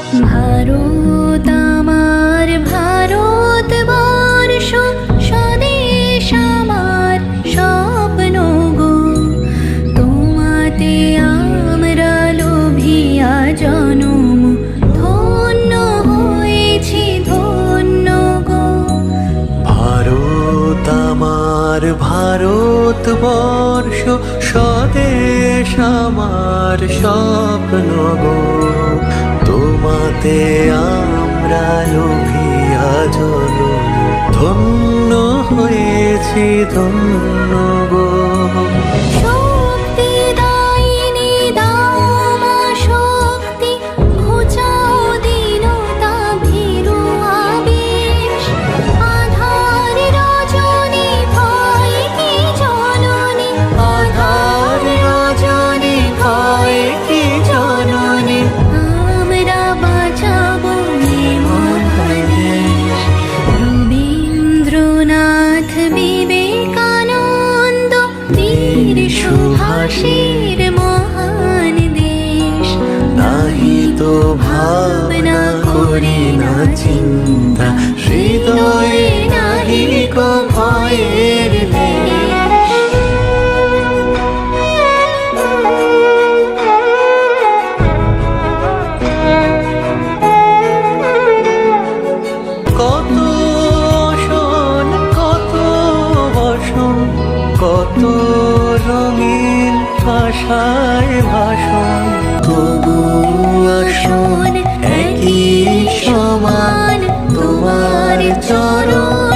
ভারত আমার ভারতবর্ষ, স্বদেশ আমার স্বপ্ন গো। তোমাতে আমরা লোভিয়া জনম, ধন্য হয়েছি ধন্য গো। ভারত আমার ভারতবর্ষ, স্বদেশ আমার স্বপ্ন গো। তোমাতে আমরা লোভিয়া জনম, ধন্য হয়েছি ধন্য গো। শক্তি দায়িনী দাও মা শক্তি, ঘুচাও দীনতা ভীরু আবেশ। আধার রজনী ভয় কি জননী, আধার রজনী ভয় কি জননী, আমরা বাঁচাবো এ মহাদেশ। রবীন্দ্রনাথ বিবেকানন্দ বীর সুভাষের মহান দেশ। নাহি তো ভাবনা করি না চিন্তা, হৃদয়ে নাহি কো ভয়ের লেশ। কত অসন কত বসন, কত রঙিন ভাষায় ভাষণ, তবু আসন একই সমান তোমার চরণ।